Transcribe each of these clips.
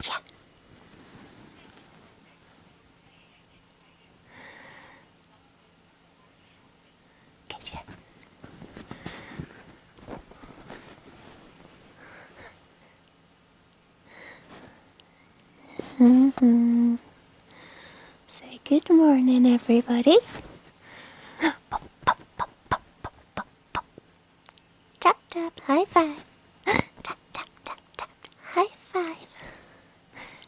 Getcha. Getcha. Say good morning, everybody. Pop, pop, pop, pop, pop, pop, pop. Tap, tap, high five. Tap, tap, tap, tap, high five.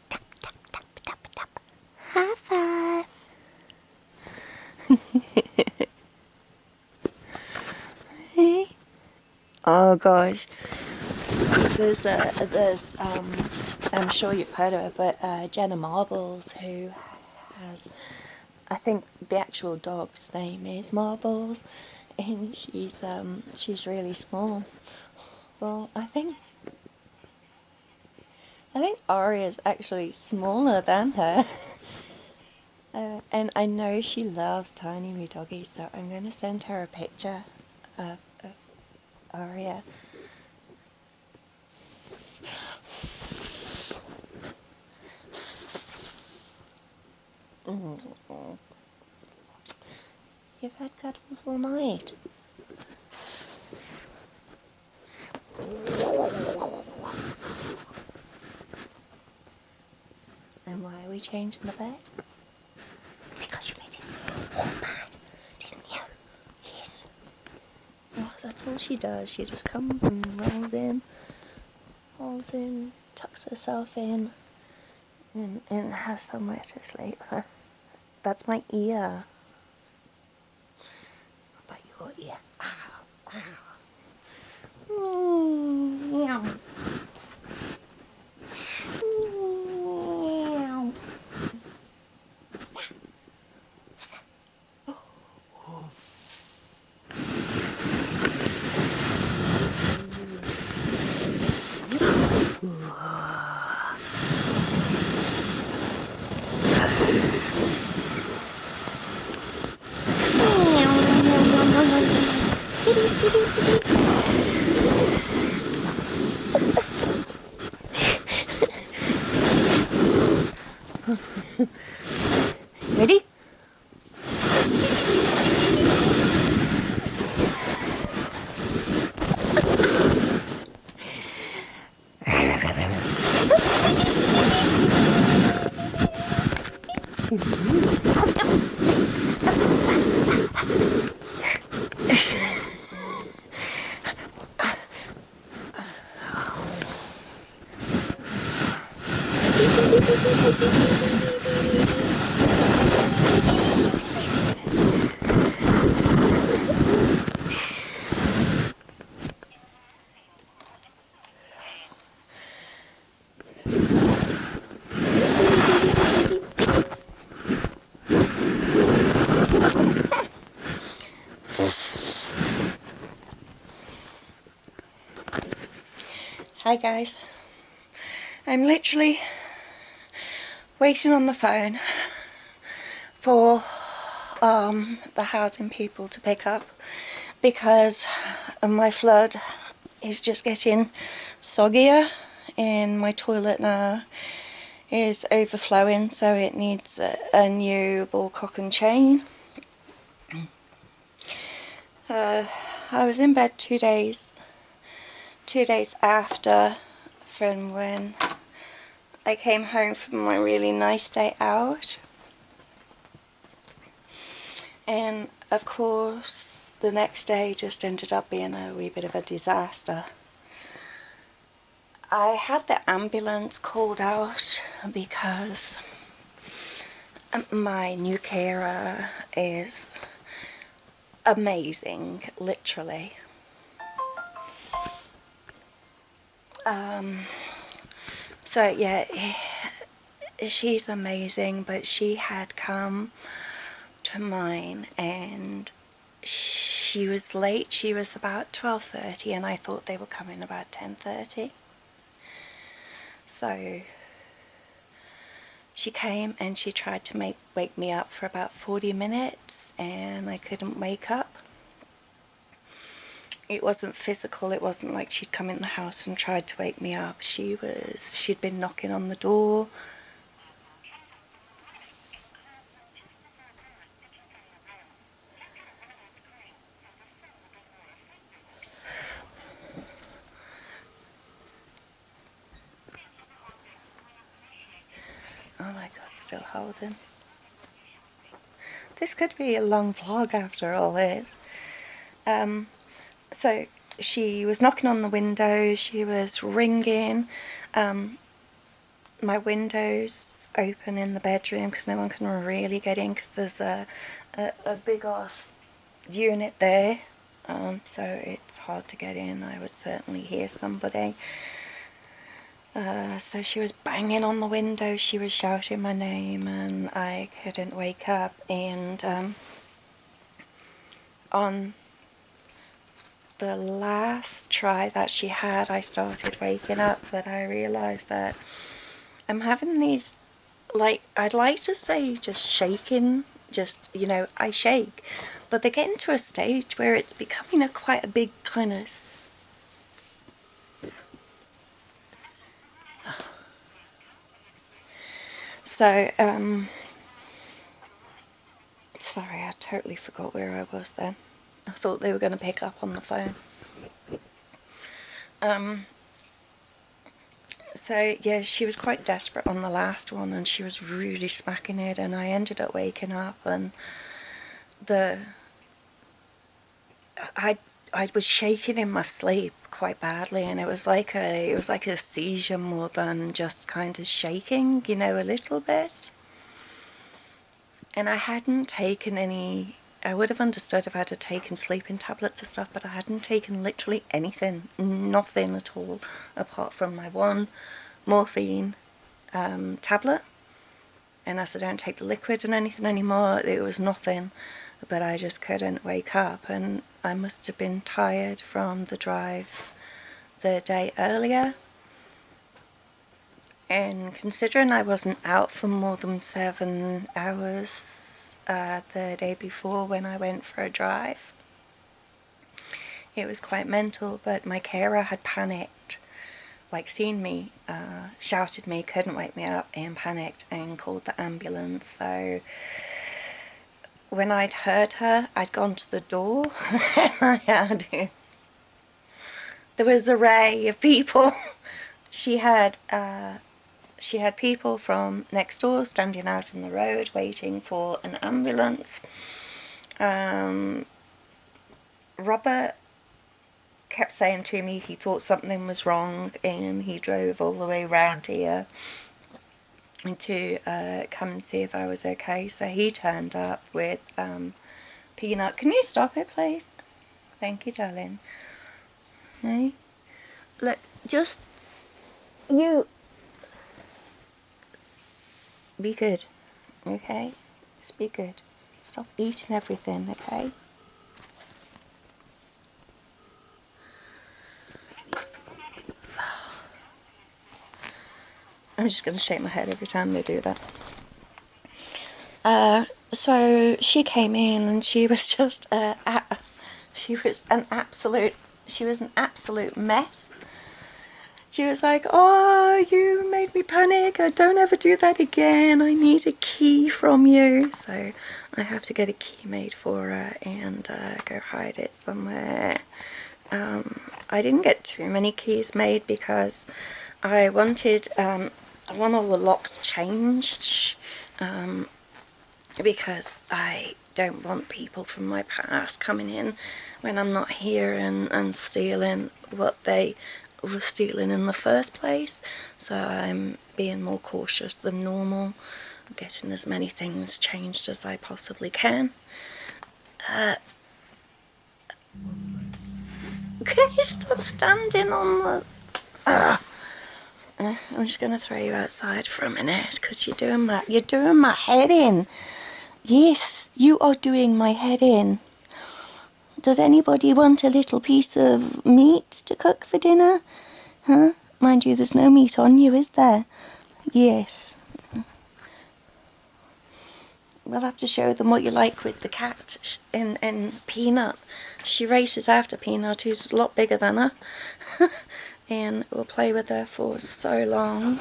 Tap, tap, tap, tap, tap, high five. Oh gosh, there's I'm sure you've heard of her, but Jenna Marbles, who has, I think the actual dog's name is Marbles, and she's really small. Well, I think Aria's actually smaller than her. And I know she loves tiny wee doggies, so I'm going to send her a picture of Aria. You've had cuddles all night. And why are we changing the bed? Because you made it all bad, didn't you? Yes. Oh, that's all she does. She just comes and rolls in, tucks herself in, and has somewhere to sleep. That's my ear. What about your ear? Ow, ow. Meow. Meow. What's that? What's that? Oh. Oh. Ready? Hi guys, I'm literally waiting on the phone for the housing people to pick up because my flood is just getting soggier and my toilet now is overflowing, so it needs a new ball cock and chain. I was in bed 2 days after from when I came home from my really nice day out, and of course the next day just ended up being a wee bit of a disaster. I had the ambulance called out because my new carer is amazing, literally. So yeah, she's amazing, but she had come to mine and she was late. She was about 12:30 and I thought they were coming about 10:30. So she came and she tried to wake me up for about 40 minutes and I couldn't wake up. it wasn't physical. It wasn't like she'd come in the house and tried to wake me up. She'd been knocking on the door. Oh my god, still holding. This could be a long vlog after all this. So she was knocking on the window, she was ringing. My window's open in the bedroom because no one can really get in because there's a big ass unit there. So it's hard to get in. I would certainly hear somebody. So she was banging on the window, she was shouting my name, and I couldn't wake up. And on the last try that she had, I started waking up, but I realised that I'm having these, like, I'd like to say just shaking, just, you know, I shake, but they're getting to a stage where it's becoming quite a big kind of... So, sorry, I totally forgot where I was then. I thought they were going to pick up on the phone. So yeah, she was quite desperate on the last one, and she was really smacking it, and I ended up waking up, and I was shaking in my sleep quite badly, and it was like a seizure more than just kind of shaking, you know, a little bit. And I hadn't taken any... I would have understood if I had taken sleeping tablets and stuff, but I hadn't taken literally anything, nothing at all, apart from my one morphine tablet. And as I don't take the liquid and anything anymore, it was nothing, but I just couldn't wake up, and I must have been tired from the drive the day earlier. And considering I wasn't out for more than 7 hours the day before when I went for a drive, it was quite mental. But my carer had panicked, like seen me, shouted me, couldn't wake me up, and panicked and called the ambulance. So when I'd heard her, I'd gone to the door and I had... There was an array of people. She had people from next door standing out in the road waiting for an ambulance. Robert kept saying to me he thought something was wrong, and he drove all the way round here to come and see if I was okay. So he turned up with Peanut. Can you stop it, please? Thank you, darling. Hey, look, just you be good, okay? Just be good. Stop eating everything, okay? I'm just going to shake my head every time they do that. So she came in, and she was just she was an absolute mess. She was like, "Oh, you made me panic. Don't ever do that again. I need a key from you." So I have to get a key made for her and go hide it somewhere. I didn't get too many keys made because I want all the locks changed, because I don't want people from my past coming in when I'm not here and stealing what they were stealing in the first place. So I'm being more cautious than normal, getting as many things changed as I possibly can. Can you stop standing on the... I'm just gonna throw you outside for a minute because you're doing my head in. Yes, you are doing my head in. Does anybody want a little piece of meat to cook for dinner? Huh? Mind you, there's no meat on you, is there? Yes. We'll have to show them what you like with the cat in Peanut. She races after Peanut, who's a lot bigger than her. And we'll play with her for so long.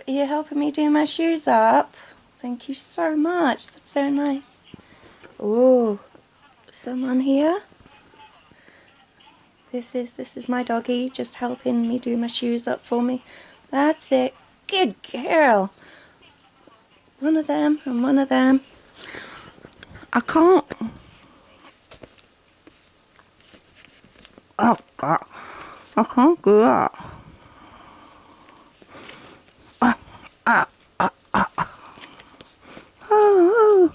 You're helping me do my shoes up. Thank you so much. That's so nice. Oh, someone here? This is my doggy just helping me do my shoes up for me. That's it. Good girl. One of them and one of them. I can't. Oh God, I can't do that. Oh.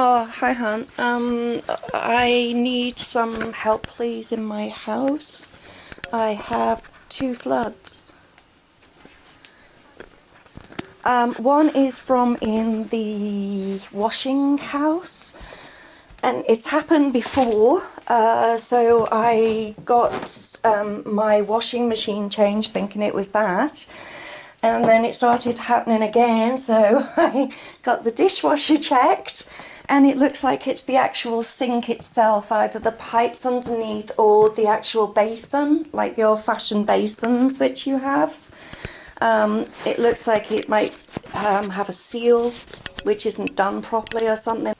Oh, hi hon. I need some help please in my house. I have 2 floods. One is from in the washing house, and it's happened before, so I got my washing machine changed thinking it was that, and then it started happening again, so I got the dishwasher checked, and it looks like it's the actual sink itself, either the pipes underneath or the actual basin, like the old-fashioned basins which you have. It looks like it might have a seal which isn't done properly or something.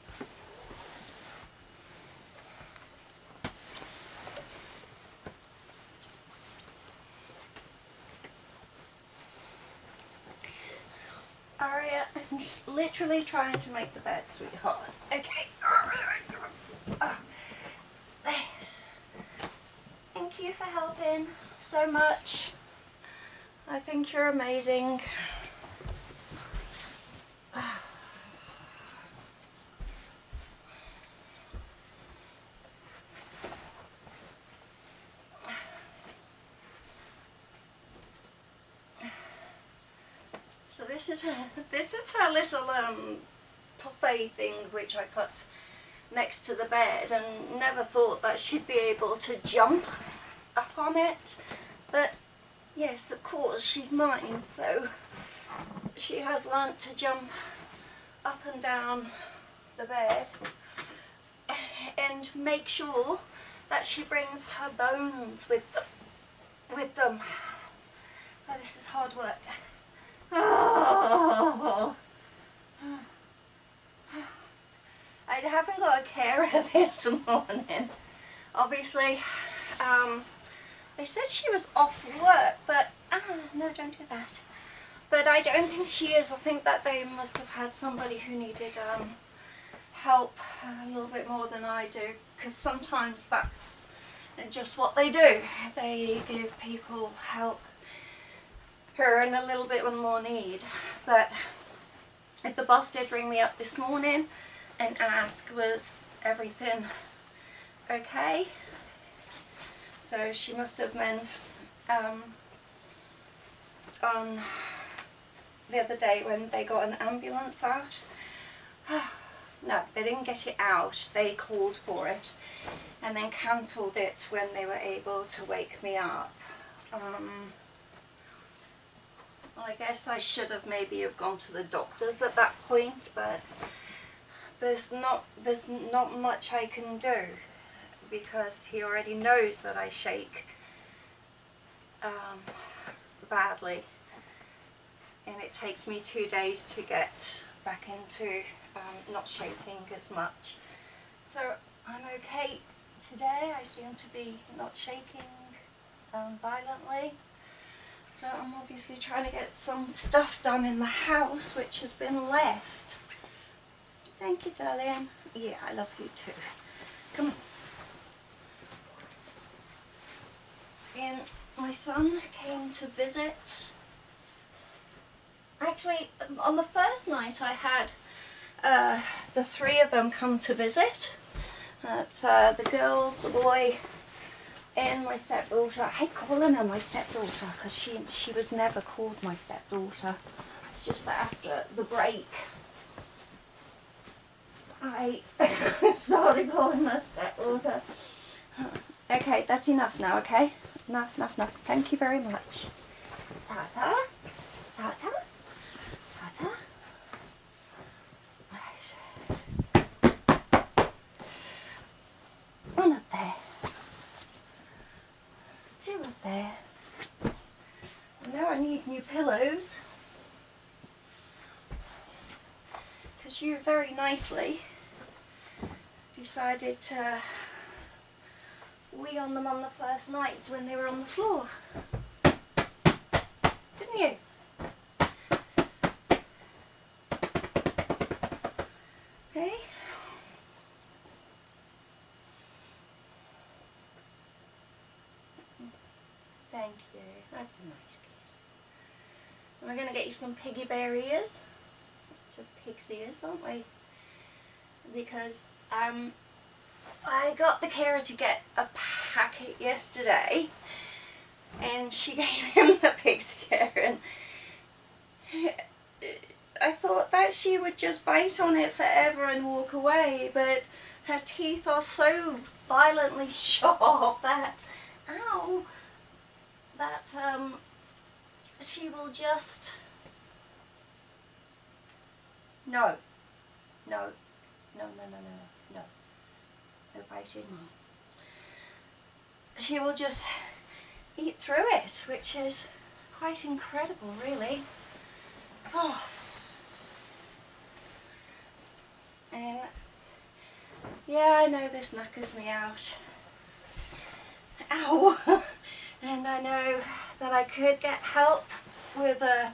Aria, I'm just literally trying to make the bed, sweetheart. Okay. Thank you for helping so much. I think you're amazing. So this is her little buffet thing which I put next to the bed, and never thought that she'd be able to jump up on it, but yes, of course, she's mine, so she has learnt to jump up and down the bed and make sure that she brings her bones with them. Oh, this is hard work. Oh. I haven't got a carer this morning. Obviously, they said she was off work, but no, don't do that. But I don't think she is. I think that they must have had somebody who needed help a little bit more than I do, because sometimes that's just what they do. They give people help who are in a little bit more need. But the boss did ring me up this morning and ask, was everything okay? So she must have meant on the other day when they got an ambulance out. No, they didn't get it out. They called for it and then cancelled it when they were able to wake me up. I guess I should have maybe have gone to the doctors at that point, but there's not much I can do, because he already knows that I shake badly, and it takes me 2 days to get back into not shaking as much. So I'm okay today. I seem to be not shaking violently. So I'm obviously trying to get some stuff done in the house which has been left. Thank you, darling. Yeah, I love you too. Come on. And my son came to visit. Actually, on the first night I had the 3 of them come to visit. That's the girl, the boy, and my stepdaughter. I hate calling her my stepdaughter because she was never called my stepdaughter. It's just that after the break, I started calling my stepdaughter. Okay, that's enough now, okay? Enough, enough, enough. Thank you very much. Ta-ta. Ta-ta. Ta-ta. One up there. Two up there. I know I need new pillows. Because you very nicely decided to wee on them on the first nights when they were on the floor. Didn't you? Hey? Thank you. That's a nice piece. We're going to get you some piggy bear ears. To pig's ears, aren't we? Because I got the carer to get a packet yesterday and she gave him the pig's ear, and I thought that she would just bite on it forever and walk away, but her teeth are so violently sharp that, ow, that she will just, no, no, no, no, no, no, no, no biting. She will just eat through it, which is quite incredible, really. Oh. And yeah, I know this knackers me out. Ow! And I know that I could get help with a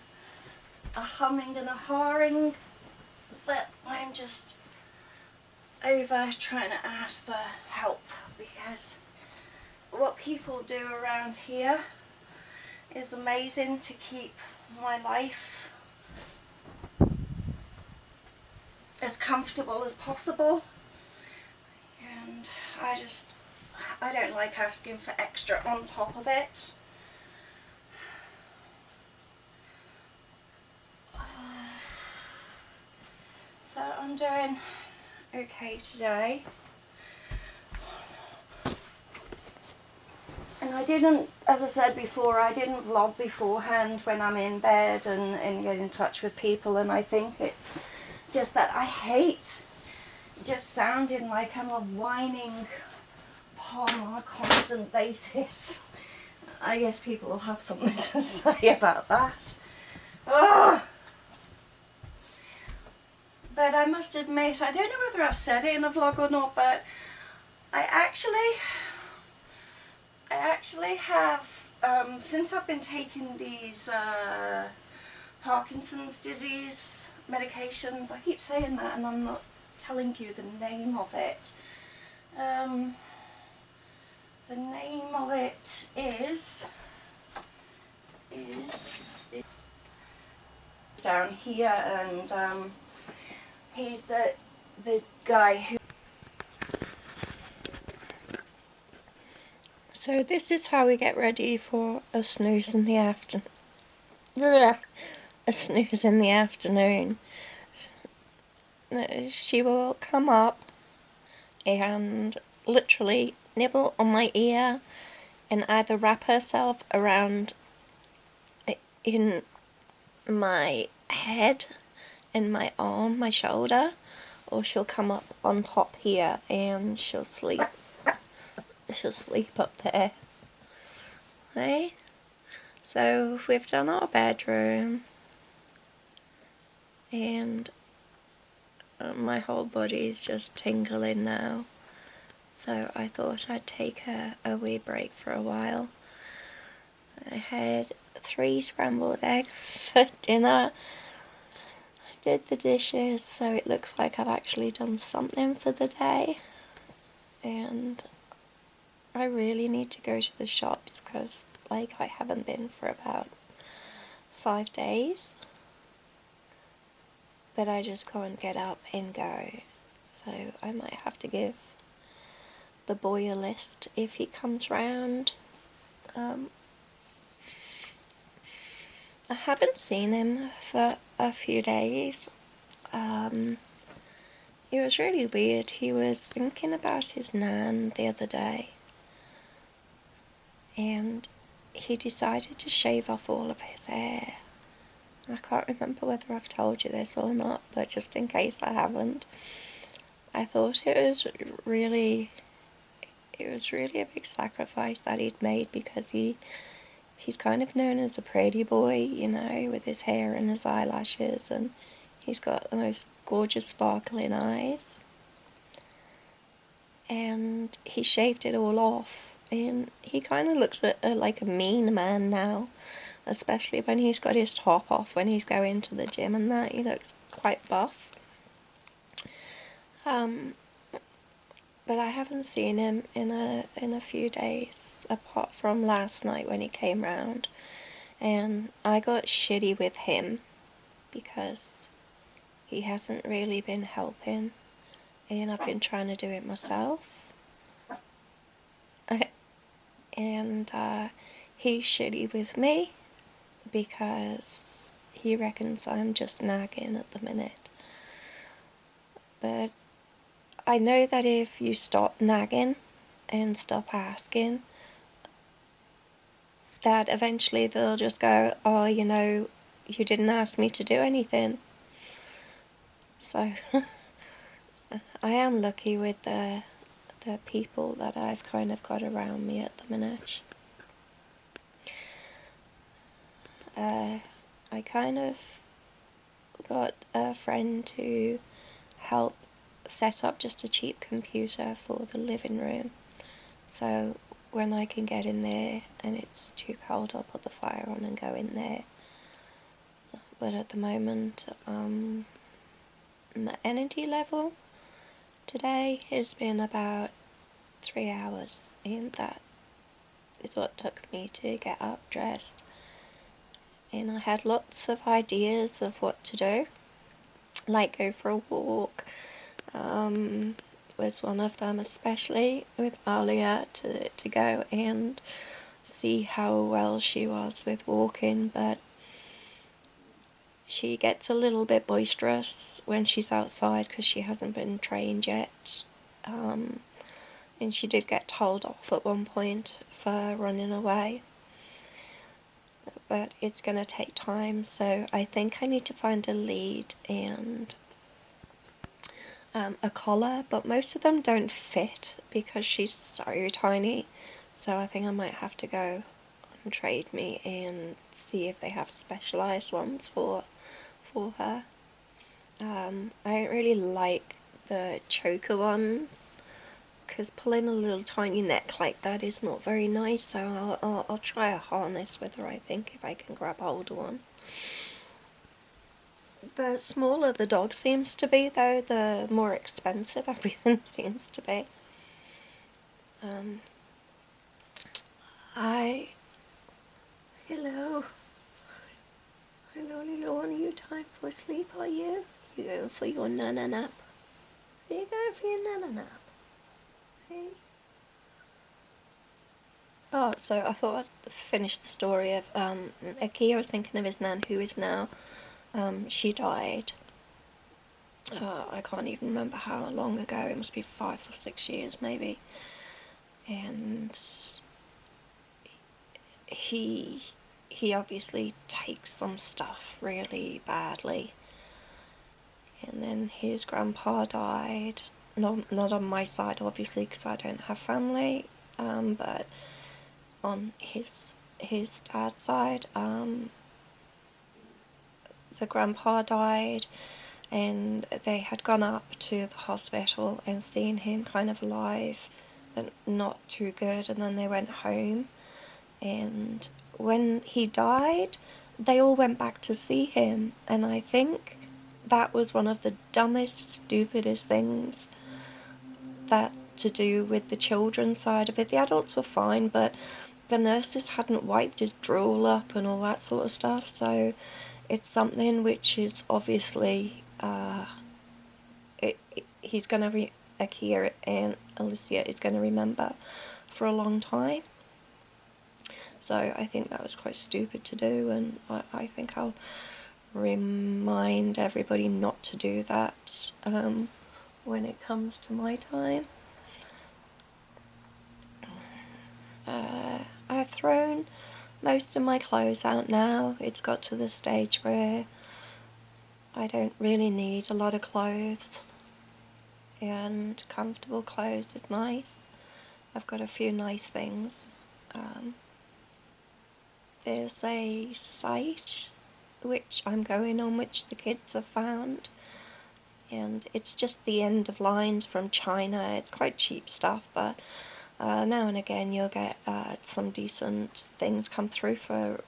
humming and a hawing, but I'm just over trying to ask for help, because what people do around here is amazing to keep my life as comfortable as possible, and I don't like asking for extra on top of it. So I'm doing okay today, and I didn't, as I said before, I didn't vlog beforehand when I'm in bed and get in touch with people, and I think it's just that I hate just sounding like I'm a whining pom on a constant basis. I guess people will have something to say about that. Ugh. But I must admit, I don't know whether I've said it in a vlog or not, but I actually have, since I've been taking these Parkinson's disease medications, I keep saying that and I'm not telling you the name of it. The name of it is down here, and he's the guy who... So this is how we get ready for a snooze in the afternoon. A snooze in the afternoon. She will come up and literally nibble on my ear and either wrap herself around in my head and my arm, my shoulder, or she'll come up on top here and she'll sleep. She'll sleep up there. Hey? So we've done our bedroom, and my whole body is just tingling now. So I thought I'd take a wee break for a while. I had 3 scrambled eggs for dinner. I did the dishes, so it looks like I've actually done something for the day. And I really need to go to the shops because, like, I haven't been for about 5 days. But I just can't get up and go. So I might have to give the boy a list if he comes round. I haven't seen him for a few days. it was really weird. He was thinking about his nan the other day, and he decided to shave off all of his hair. I can't remember whether I've told you this or not, but just in case I haven't, I thought it was really a big sacrifice that he'd made, because he's kind of known as a pretty boy, you know, with his hair and his eyelashes, and he's got the most gorgeous sparkling eyes. And he shaved it all off, and he kind of looks like a mean man now, especially when he's got his top off when he's going to the gym and that. He looks quite buff. But I haven't seen him in a few days, apart from last night when he came round, and I got shitty with him because he hasn't really been helping, and I've been trying to do it myself. And he's shitty with me because he reckons I'm just nagging at the minute. But I know that if you stop nagging and stop asking, that eventually they'll just go, oh, you know, you didn't ask me to do anything. So I am lucky with the people that I've kind of got around me at the minute. I kind of got a friend to help set up just a cheap computer for the living room, so when I can get in there and it's too cold, I'll put the fire on and go in there. But at the moment, my energy level today has been about 3 hours, and that is what took me to get up, dressed. And I had lots of ideas of what to do, like go for a walk, was one of them, especially with Aria, to go and see how well she was with walking. But she gets a little bit boisterous when she's outside because she hasn't been trained yet, and she did get told off at one point for running away. But it's going to take time, so I think I need to find a lead and a collar, but most of them don't fit because she's so tiny, so I think I might have to go on Trade Me and see if they have specialised ones for her. I don't really like the choker ones, because pulling a little tiny neck like that is not very nice, so I'll try a harness with her, I think, if I can grab hold of one. The smaller the dog seems to be, though, the more expensive everything seems to be. Hello, little one, are you time for sleep, are you? You going for your nana nap? Are you going for your nana nap? Hey? Oh, so I thought I'd finish the story of Akia. I was thinking of his nan, who is now, she died. I can't even remember how long ago, it must be 5 or 6 years maybe. And he obviously takes some stuff really badly. And then his grandpa died, not on my side obviously because I don't have family, but on his dad's side, the grandpa died, and they had gone up to the hospital and seen him kind of alive but not too good, and then they went home, and when he died they all went back to see him, and I think that was one of the dumbest, stupidest things that to do with the children's side of it. The adults were fine, but the nurses hadn't wiped his drool up and all that sort of stuff, so it's something which is obviously he's going to Akia and Alicia is going to remember for a long time. So I think that was quite stupid to do, and I think I'll remind everybody not to do that when it comes to my time. I've thrown most of my clothes out now. It's got to the stage where I don't really need a lot of clothes, and comfortable clothes is nice. I've got a few nice things. There's a site which I'm going on which the kids have found, and it's just the end of lines from China. It's quite cheap stuff, but now and again you'll get some decent things come through for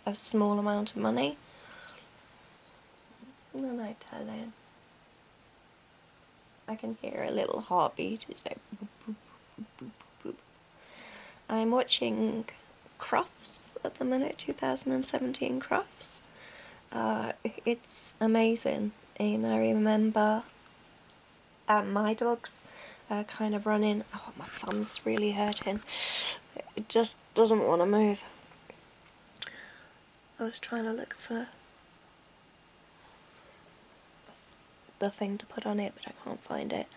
a small amount of money. What am I telling? I can hear a little heartbeat. It's like boop, boop, boop, boop, boop. I'm watching Crufts at the minute, 2017 Crufts. It's amazing, and I remember my dog's kind of running. Oh, my thumb's really hurting. It just doesn't want to move. I was trying to look for the thing to put on it, but I can't find it.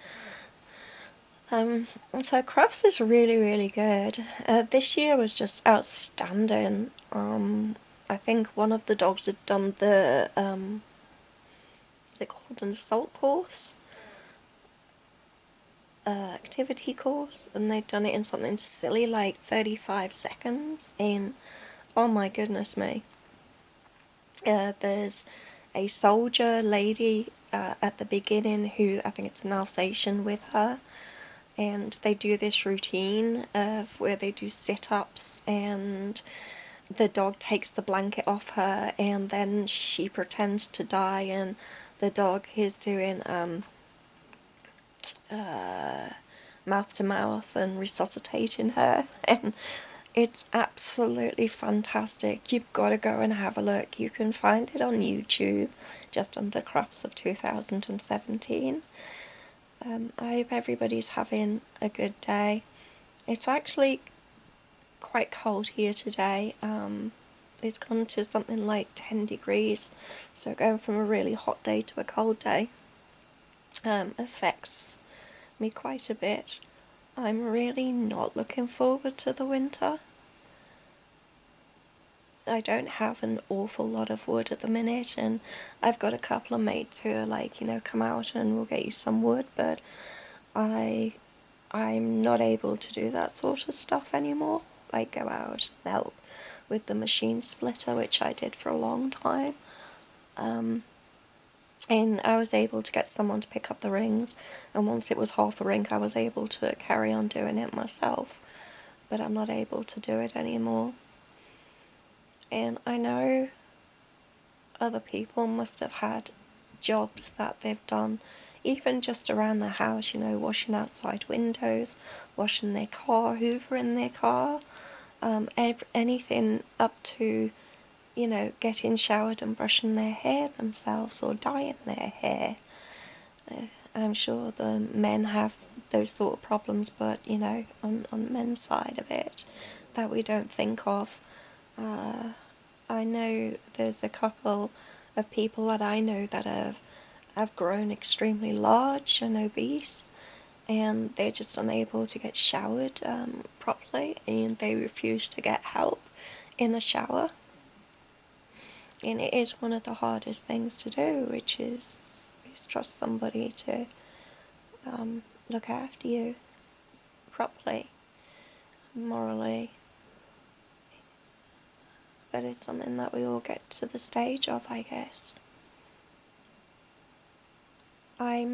So Crufts is really, really good. This year was just outstanding. I think one of the dogs had done the, is it called an assault course? Activity course, and they'd done it in something silly like 35 seconds, and oh my goodness me. There's a soldier lady at the beginning who, I think it's an Alsatian with her, and they do this routine of where they do sit-ups, and the dog takes the blanket off her, and then she pretends to die, and the dog is doing mouth to mouth and resuscitating her, and it's absolutely fantastic. You've got to go and have a look. You can find it on YouTube, just under Crufts of 2017. I hope everybody's having a good day. It's actually quite cold here today. It's gone to something like 10 degrees, so going from a really hot day to a cold day affects me quite a bit. I'm really not looking forward to the winter. I don't have an awful lot of wood at the minute, and I've got a couple of mates who are like, you know, come out and we'll get you some wood, but I'm not able to do that sort of stuff anymore. Like go out and help with the machine splitter, which I did for a long time. And I was able to get someone to pick up the rings, and once it was half a ring I was able to carry on doing it myself, but I'm not able to do it anymore. And I know other people must have had jobs that they've done, even just around the house, you know, washing outside windows, washing their car, hoovering their car, anything up to, you know, getting showered and brushing their hair themselves or dyeing their hair. I'm sure the men have those sort of problems, but, you know, on the men's side of it, that we don't think of. I know there's a couple of people that I know that have grown extremely large and obese, and they're just unable to get showered properly, and they refuse to get help in the shower. And it is one of the hardest things to do, which is trust somebody to look after you properly, morally. But it's something that we all get to the stage of, I guess. I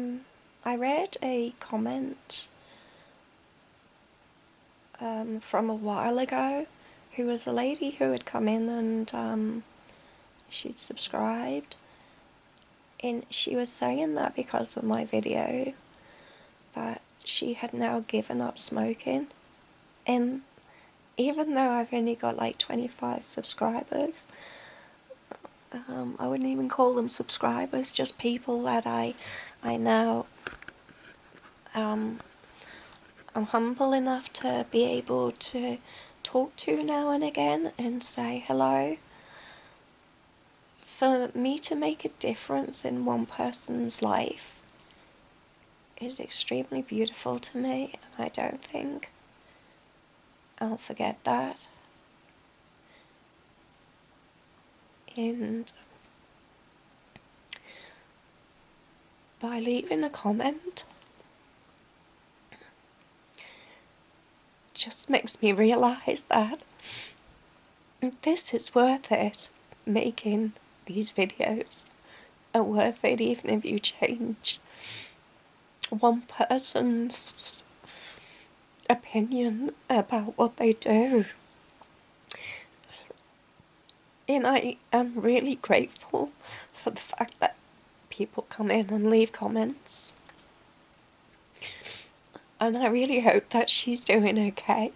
read a comment from a while ago, who was a lady who had come in and she'd subscribed, and she was saying that because of my video that she had now given up smoking. And even though I've only got like 25 subscribers, I wouldn't even call them subscribers, just people that I now I'm humble enough to be able to talk to now and again and say hello. For me to make a difference in one person's life is extremely beautiful to me, and I don't think I'll forget that. And by leaving a comment just makes me realise that this is worth it. Making these videos are worth it, even if you change one person's opinion about what they do. And I am really grateful for the fact that people come in and leave comments. And I really hope that she's doing okay.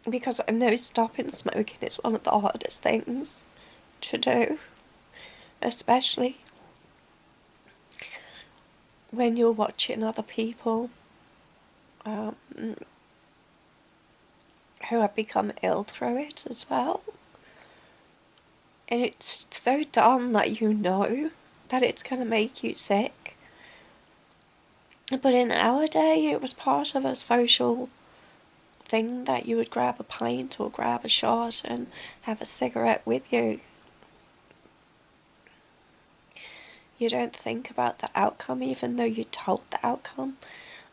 Because I know stopping smoking is one of the hardest things to do, especially when you're watching other people who have become ill through it as well. And it's so dumb that you know that it's going to make you sick. But in our day, it was part of a social thing that you would grab a pint or grab a shot and have a cigarette with you. You don't think about the outcome, even though you're told the outcome.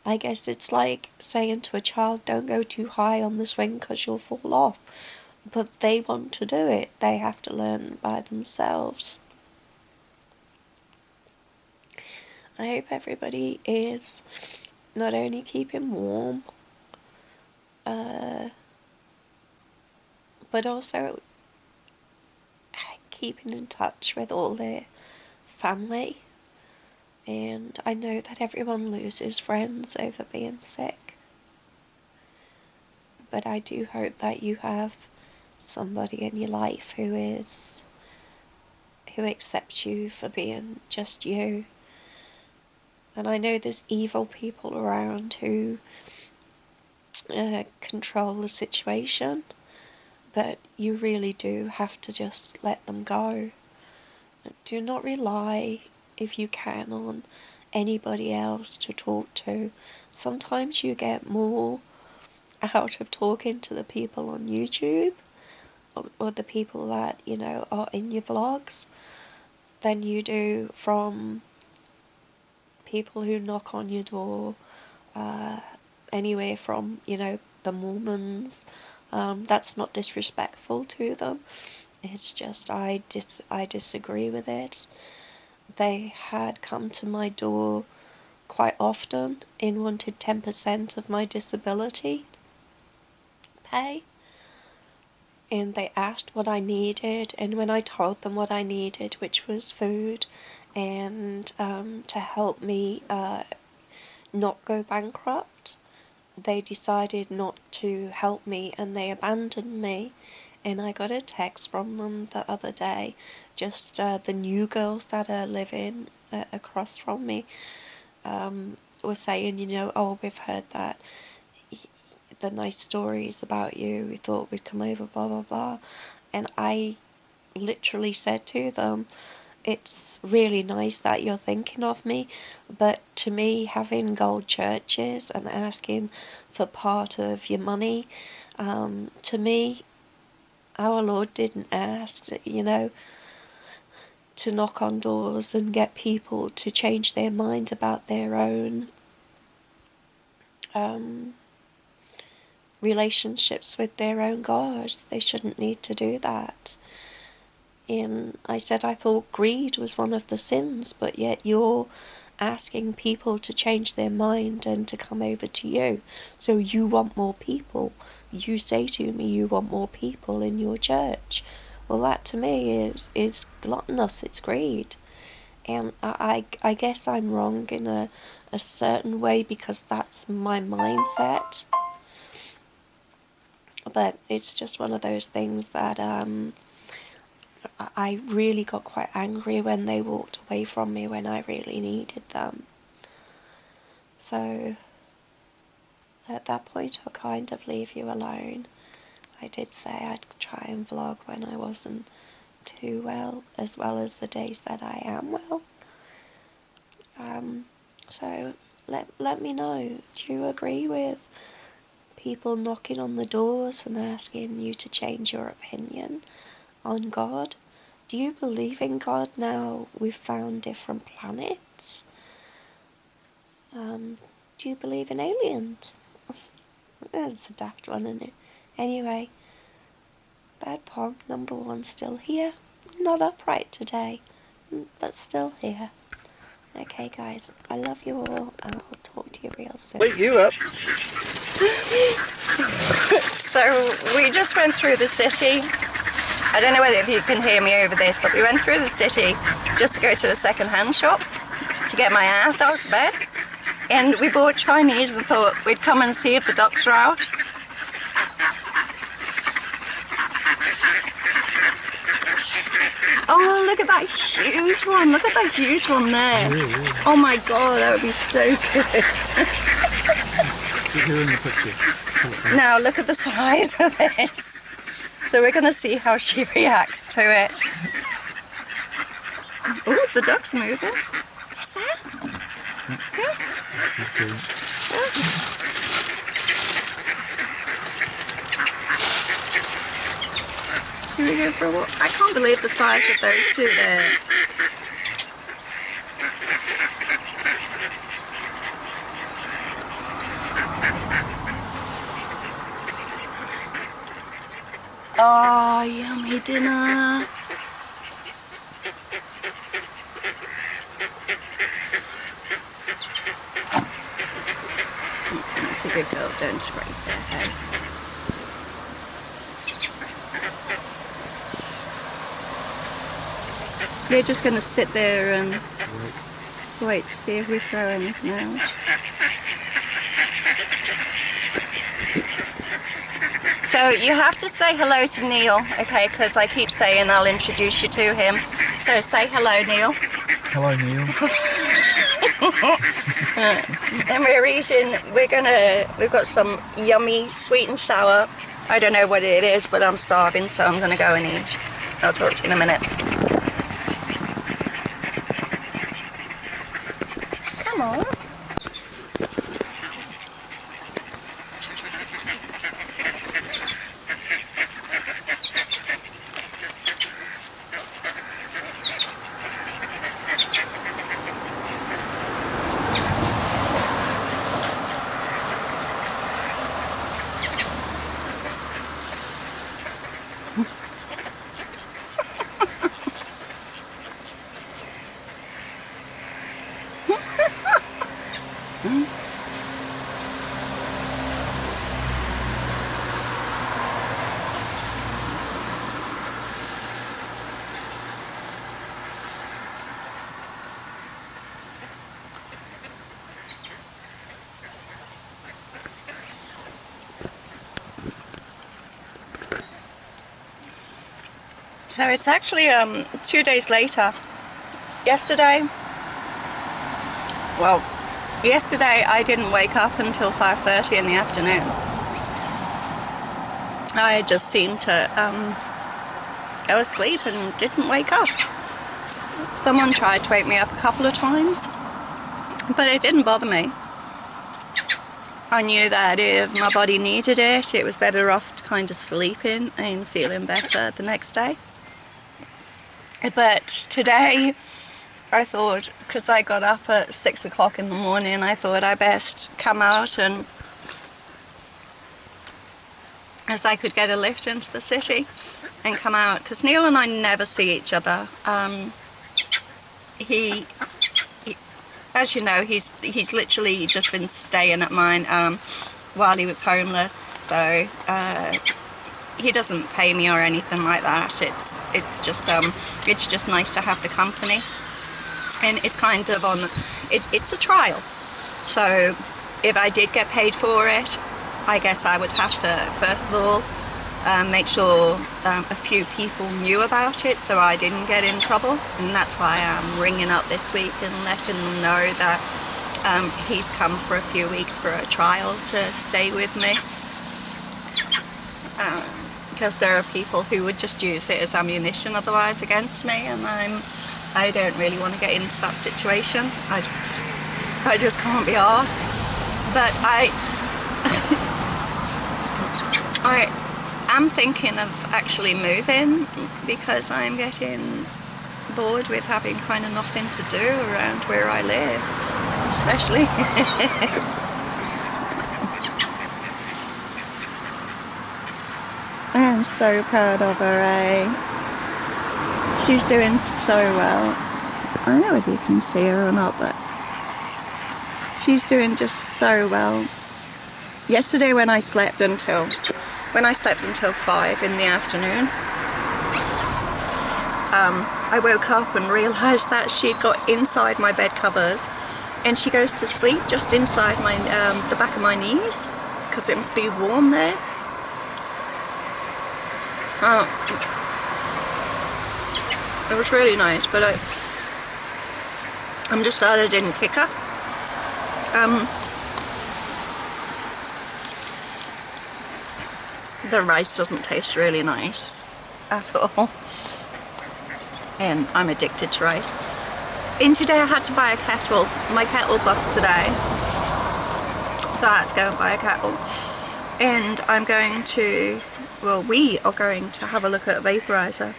I guess it's like saying to a child, don't go too high on the swing because you'll fall off. But they want to do it. They have to learn by themselves. I hope everybody is not only keeping warm, but also keeping in touch with all their family. And I know that everyone loses friends over being sick. But I do hope that you have somebody in your life who accepts you for being just you. And I know there's evil people around who control the situation, but you really do have to just let them go. Do not rely, if you can, on anybody else to talk to. Sometimes you get more out of talking to the people on YouTube or the people that, you know, are in your vlogs than you do from people who knock on your door, anywhere from, you know, the Mormons. That's not disrespectful to them. It's just I disagree with it. They had come to my door quite often and wanted 10% of my disability pay. And they asked what I needed, and when I told them what I needed, which was food and to help me not go bankrupt, they decided not to help me and they abandoned me. And I got a text from them the other day, just the new girls that are living across from me were saying, you know, oh, we've heard that the nice stories about you, we thought we'd come over, blah blah blah. And I literally said to them, it's really nice that you're thinking of me, but to me, having gold churches and asking for part of your money, to me, our Lord didn't ask, you know, to knock on doors and get people to change their mind about their own relationships with their own God. They shouldn't need to do that. And I said I thought greed was one of the sins, but yet you're asking people to change their mind and to come over to you. So you want more people. You say to me you want more people in your church. Well, that to me is gluttonous, it's greed. And I guess I'm wrong in a certain way because that's my mindset. But it's just one of those things that I really got quite angry when they walked away from me when I really needed them. So at that point I'll kind of leave you alone. I did say I'd try and vlog when I wasn't too well, as well as the days that I am well. So let me know, do you agree with people knocking on the doors and asking you to change your opinion on God? Do you believe in God now we've found different planets? Do you believe in aliens? That's a daft one, isn't it? Anyway, bad pom number 1 still here. Not upright today, but still here. Okay guys, I love you all, and I'll talk to you real soon. Wake you up. So we just went through the city. I don't know whether you can hear me over this, but we went through the city just to go to a second-hand shop to get my ass out of bed. And we bought Chinese and thought we'd come and see if the ducks were out. Oh, look at that huge one. Look at that huge one there. Yeah. Oh my god, that would be so good. Here in the picture. Now look at the size of this. So we're going to see how she reacts to it. Oh, the duck's moving. Is there? Yeah. Here we go for a walk. I can't believe the size of those two there. Oh, yummy dinner. That's a good girl, don't scrape their head. They're just going to sit there and wait to see if we throw anything out. So you have to say hello to Neil, okay, because I keep saying I'll introduce you to him. So say hello, Neil. Hello, Neil. And we're eating, we've got some yummy sweet and sour. I don't know what it is, but I'm starving, so I'm going to go and eat. I'll talk to you in a minute. Come on. So it's actually 2 days later. Yesterday I didn't wake up until 5:30 in the afternoon. I just seemed to go asleep and didn't wake up. Someone tried to wake me up a couple of times, but it didn't bother me. I knew that if my body needed it, it was better off kind of sleeping and feeling better the next day. But today I thought, because I got up at 6 o'clock in the morning, I thought I best come out and as I could get a lift into the city and come out, because Neil and I never see each other. He as you know, he's literally just been staying at mine while he was homeless, so he doesn't pay me or anything like that. It's just nice to have the company, and it's kind of on. It's a trial, so if I did get paid for it, I guess I would have to first of all make sure a few people knew about it so I didn't get in trouble, and that's why I'm ringing up this week and letting them know that he's come for a few weeks for a trial to stay with me. because there are people who would just use it as ammunition otherwise against me, and I don't really want to get into that situation. I just can't be arsed. But I am thinking of actually moving because I'm getting bored with having kind of nothing to do around where I live, especially. I am so proud of her, eh? She's doing so well. I don't know whether you can see her or not, but she's doing just so well. Yesterday when I slept until 5 in the afternoon, I woke up and realised that she'd got inside my bed covers, and she goes to sleep just inside my the back of my knees because it must be warm there. It was really nice, but I'm just glad I didn't kick her. The rice doesn't taste really nice at all, and I'm addicted to rice. And today I had to buy a kettle. My kettle bust today, so I had to go and buy a kettle. And I'm going to, well, we are going to have a look at a vaporizer.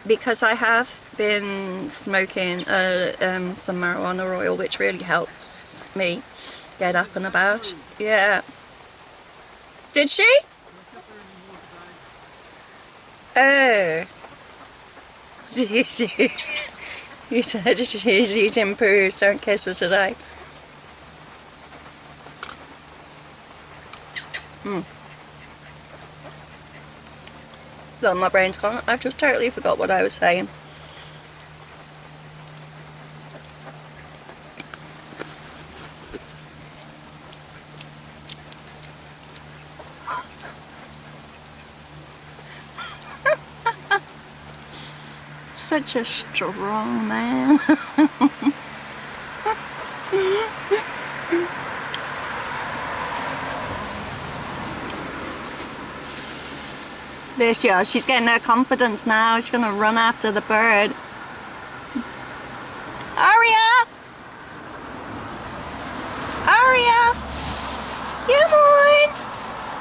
Because I have been smoking some marijuana oil, which really helps me get up and about. Yeah. Did she? Oh. You said she's eating poo, so don't kiss her today. Well, my brain's gone. I've just totally forgot what I was saying. Such a strong man. There she is. She's getting her confidence now. She's going to run after the bird. Aria! Aria! Come on!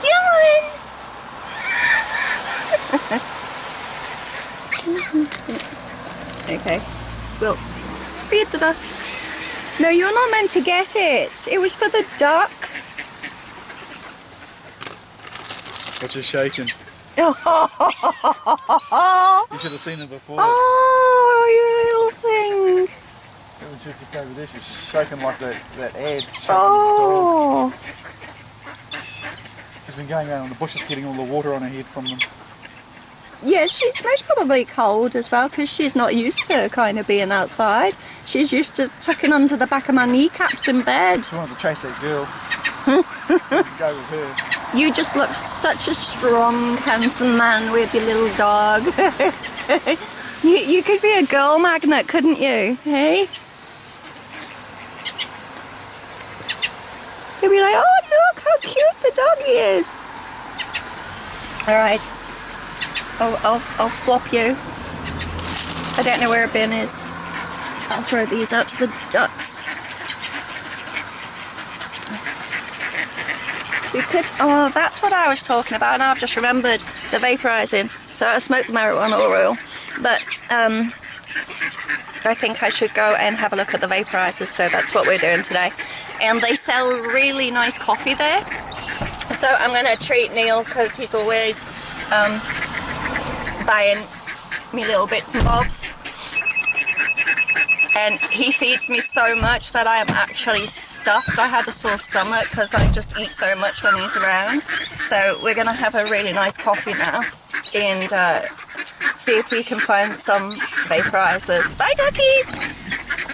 Come on! Okay. Well, feed the duck. No, you're not meant to get it. It was for the duck. What's just shaking? Oh, You should have seen it before. you little thing. It was just over there. She's shaking like that ad. Oh. She's been going around the bushes getting all the water on her head from them. Yeah, she's most probably cold as well because she's not used to kind of being outside. She's used to tucking under the back of my kneecaps in bed. She wanted to chase that girl. Go with her. You just look such a strong, handsome man with your little dog. you could be a girl magnet, couldn't you? Hey? You'd be like, oh look how cute the doggy is. Alright. I'll swap you. I don't know where a bin is. I'll throw these out to the ducks. We could, oh, that's what I was talking about. Now I've just remembered the vaporizing. So I smoked marijuana oil, but I think I should go and have a look at the vaporizers. So that's what we're doing today. And they sell really nice coffee there. So I'm going to treat Neil because he's always buying me little bits and bobs. And he feeds me so much that I am actually stuffed. I had a sore stomach because I just eat so much when he's around. So we're going to have a really nice coffee now and see if we can find some vaporizers. Bye, duckies!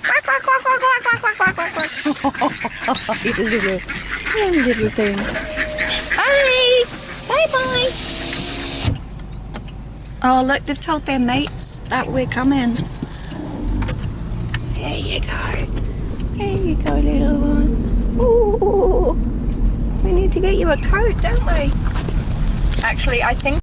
Quack, quack, quack, quack, quack, quack, quack, quack, quack. You little thing. Bye! Bye-bye! Oh, look, they've told their mates that we're coming. There you go. There you go, little one. Ooh, we need to get you a coat, don't we? Actually, I think